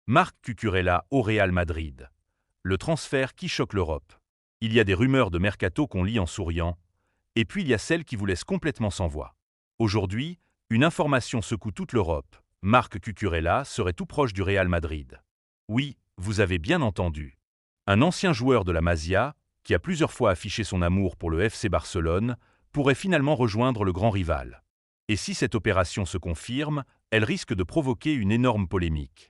Marc Cucurella au Real Madrid. Le transfert qui choque l'Europe. Il y a des rumeurs de mercato qu'on lit en souriant, et puis il y a celles qui vous laissent complètement sans voix. Aujourd'hui, une information secoue toute l'Europe. Marc Cucurella serait tout proche du Real Madrid. Oui, vous avez bien entendu. Un ancien joueur de la Masia, qui a plusieurs fois affiché son amour pour le FC Barcelone, pourrait finalement rejoindre le grand rival. Et si cette opération se confirme, elle risque de provoquer une énorme polémique.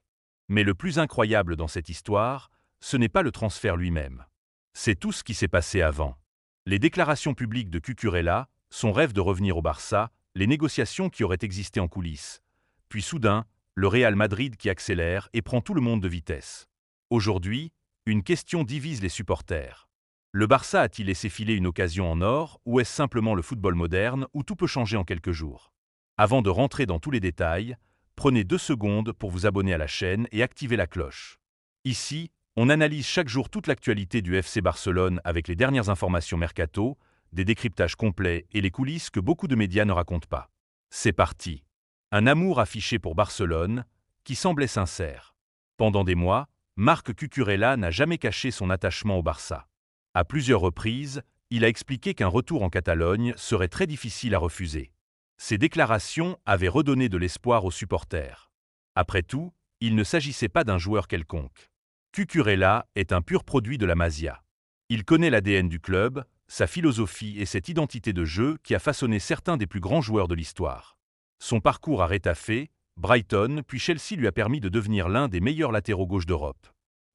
Mais le plus incroyable dans cette histoire, ce n'est pas le transfert lui-même. C'est tout ce qui s'est passé avant. Les déclarations publiques de Cucurella, son rêve de revenir au Barça, les négociations qui auraient existé en coulisses. Puis soudain, le Real Madrid qui accélère et prend tout le monde de vitesse. Aujourd'hui, une question divise les supporters. Le Barça a-t-il laissé filer une occasion en or ou est-ce simplement le football moderne où tout peut changer en quelques jours? Avant de rentrer dans tous les détails, prenez 2 secondes pour vous abonner à la chaîne et activer la cloche. Ici, on analyse chaque jour toute l'actualité du FC Barcelone avec les dernières informations mercato, des décryptages complets et les coulisses que beaucoup de médias ne racontent pas. C'est parti. Un amour affiché pour Barcelone, qui semblait sincère. Pendant des mois, Marc Cucurella n'a jamais caché son attachement au Barça. À plusieurs reprises, il a expliqué qu'un retour en Catalogne serait très difficile à refuser. Ces déclarations avaient redonné de l'espoir aux supporters. Après tout, il ne s'agissait pas d'un joueur quelconque. Cucurella est un pur produit de la Masia. Il connaît l'ADN du club, sa philosophie et cette identité de jeu qui a façonné certains des plus grands joueurs de l'histoire. Son parcours à Retafe, Brighton puis Chelsea lui a permis de devenir l'un des meilleurs latéraux gauche d'Europe.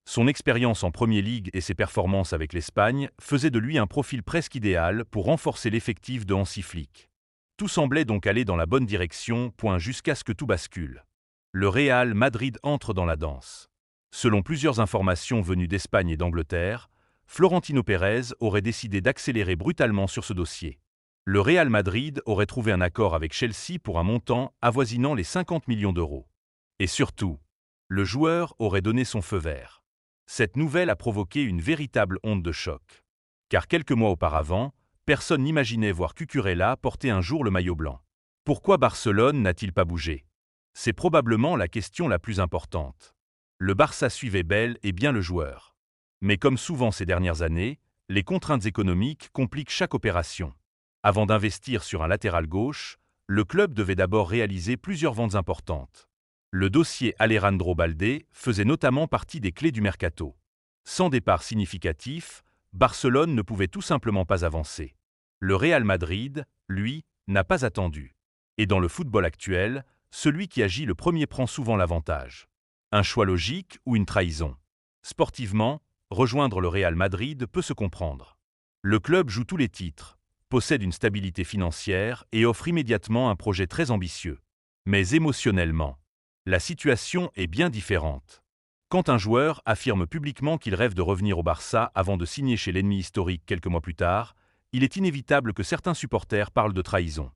Son expérience en Premier League et ses performances avec l'Espagne faisaient de lui un profil presque idéal pour renforcer l'effectif de Hansi Flick. Tout semblait donc aller dans la bonne direction, jusqu'à ce que tout bascule. Le Real Madrid entre dans la danse. Selon plusieurs informations venues d'Espagne et d'Angleterre, Florentino Pérez aurait décidé d'accélérer brutalement sur ce dossier. Le Real Madrid aurait trouvé un accord avec Chelsea pour un montant avoisinant les 50 millions d'euros. Et surtout, le joueur aurait donné son feu vert. Cette nouvelle a provoqué une véritable onde de choc. Car quelques mois auparavant, personne n'imaginait voir Cucurella porter un jour le maillot blanc. Pourquoi Barcelone n'a-t-il pas bougé? C'est probablement la question la plus importante. Le Barça suivait bel et bien le joueur. Mais comme souvent ces dernières années, les contraintes économiques compliquent chaque opération. Avant d'investir sur un latéral gauche, le club devait d'abord réaliser plusieurs ventes importantes. Le dossier Alejandro Balde faisait notamment partie des clés du mercato. Sans départ significatif, Barcelone ne pouvait tout simplement pas avancer. Le Real Madrid, lui, n'a pas attendu. Et dans le football actuel, celui qui agit le premier prend souvent l'avantage. Un choix logique ou une trahison? Sportivement, rejoindre le Real Madrid peut se comprendre. Le club joue tous les titres, possède une stabilité financière et offre immédiatement un projet très ambitieux. Mais émotionnellement, la situation est bien différente. Quand un joueur affirme publiquement qu'il rêve de revenir au Barça avant de signer chez l'ennemi historique quelques mois plus tard, il est inévitable que certains supporters parlent de trahison.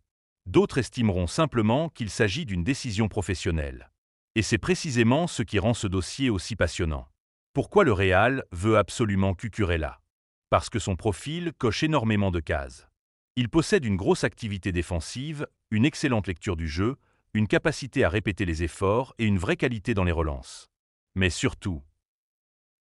D'autres estimeront simplement qu'il s'agit d'une décision professionnelle. Et c'est précisément ce qui rend ce dossier aussi passionnant. Pourquoi le Real veut absolument Cucurella? Parce que son profil coche énormément de cases. Il possède une grosse activité défensive, une excellente lecture du jeu, une capacité à répéter les efforts et une vraie qualité dans les relances. Mais surtout,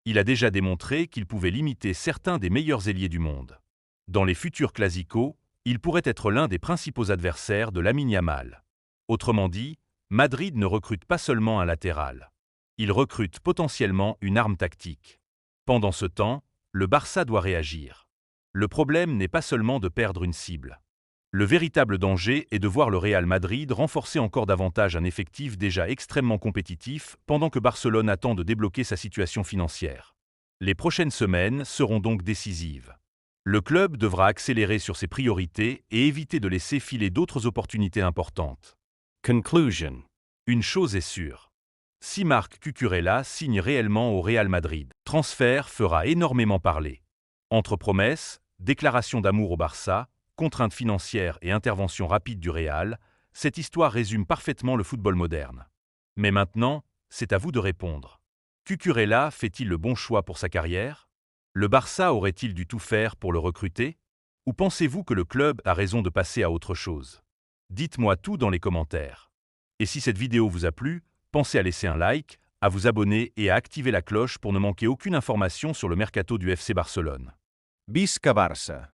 il a déjà démontré qu'il pouvait limiter certains des meilleurs ailiers du monde. Dans les futurs Clásicos, il pourrait être l'un des principaux adversaires de Lamine Yamal. Autrement dit, Madrid ne recrute pas seulement un latéral. Il recrute potentiellement une arme tactique. Pendant ce temps, le Barça doit réagir. Le problème n'est pas seulement de perdre une cible. Le véritable danger est de voir le Real Madrid renforcer encore davantage un effectif déjà extrêmement compétitif pendant que Barcelone attend de débloquer sa situation financière. Les prochaines semaines seront donc décisives. Le club devra accélérer sur ses priorités et éviter de laisser filer d'autres opportunités importantes. Conclusion. Une chose est sûre. Si Marc Cucurella signe réellement au Real Madrid, transfert fera énormément parler. Entre promesses, déclarations d'amour au Barça, contraintes financières et intervention rapide du Real, cette histoire résume parfaitement le football moderne. Mais maintenant, c'est à vous de répondre. Cucurella fait-il le bon choix pour sa carrière? Le Barça aurait-il dû tout faire pour le recruter? Ou pensez-vous que le club a raison de passer à autre chose? Dites-moi tout dans les commentaires. Et si cette vidéo vous a plu, pensez à laisser un like, à vous abonner et à activer la cloche pour ne manquer aucune information sur le mercato du FC Barcelone. Visca Barça!